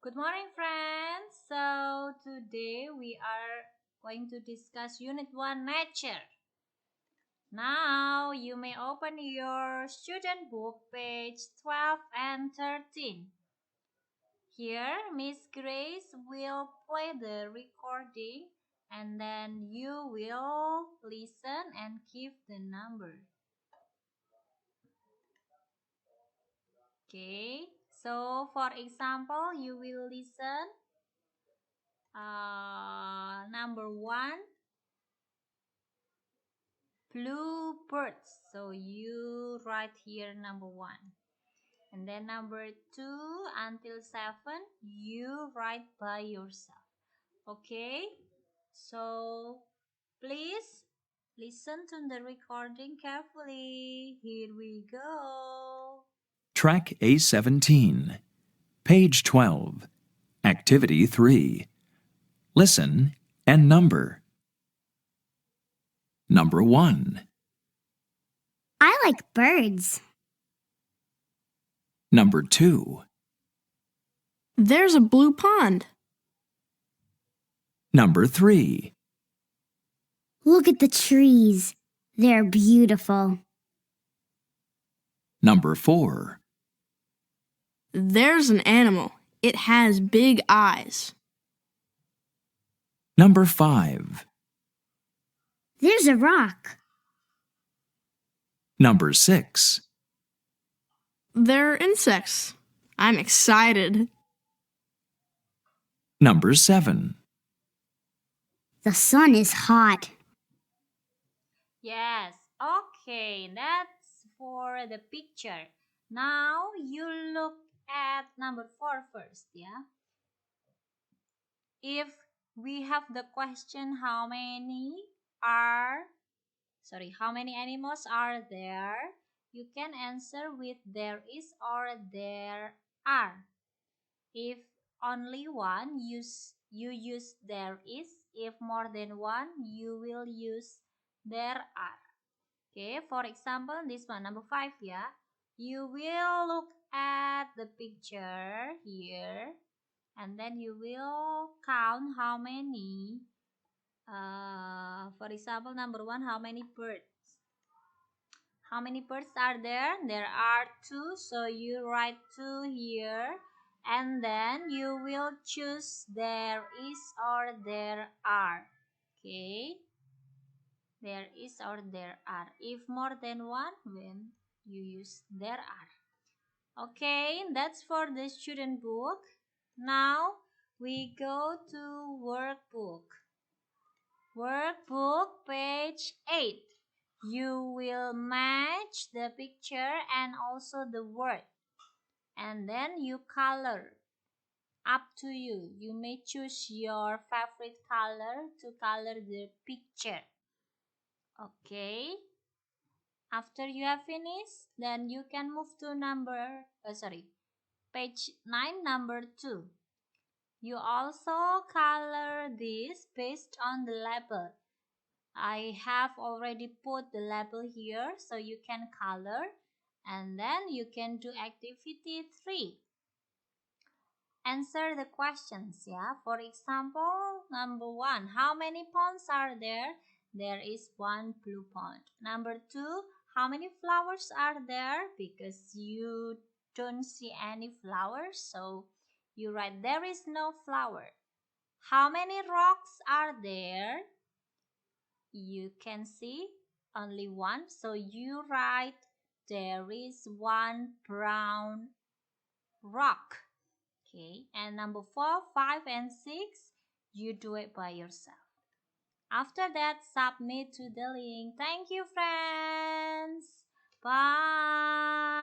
Good morning, friends. So, today we are going to discuss Unit 1 Nature. Now, you may open your student book, page 12 and 13. Here, Miss Grace will play the recording and then you will listen and give the number. Okay, so for example, you will listen number 1. Blue birds. So you write here number 1. And then number 2 until 7, you write by yourself. Okay? So please listen to the recording carefully. Here we go. Track A17, page 12, Activity 3. Listen and number. Number 1. I like birds. Number 2. There's a blue pond. Number 3. Look at the trees. They're beautiful. Number 4. There's an animal. It has big eyes. Number 5. There's a rock. Number 6. They're insects. I'm excited. Number 7. The sun is hot. Yes. Okay, that's for the picture. Now you look at number 4 first, yeah? If we have the question how many animals are there, you can answer with there is or there are. If only one, you use there is. If more than one, you will use there are. Okay, for example, this one, number 5, yeah. You will look at the picture here and then you will count how many. For example, number 1, how many birds? How many birds are there? There are 2, so you write 2 here. And then you will choose there is or there are. Okay. There is or there are. If more than one, then you use there are. Okay, that's for the student book. Now we go to workbook. Workbook page 8. You will match the picture and also the word. And then you color. Up to you. You may choose your favorite color to color the picture. Okay. After you have finished, then you can move to page 9, number 2. You also color this based on the label. I have already put the label here, so you can color. And then you can do activity 3. Answer the questions, yeah. For example, number 1, how many ponds are there? There is one blue pond. Number 2, how many flowers are there? Because you don't see any flowers, so you write there is no flower. How many rocks are there? You can see only one, so you write there is one brown rock. Okay, and number 4, 5, and 6, you do it by yourself. After that, submit to the link. Thank you, friends. Bye.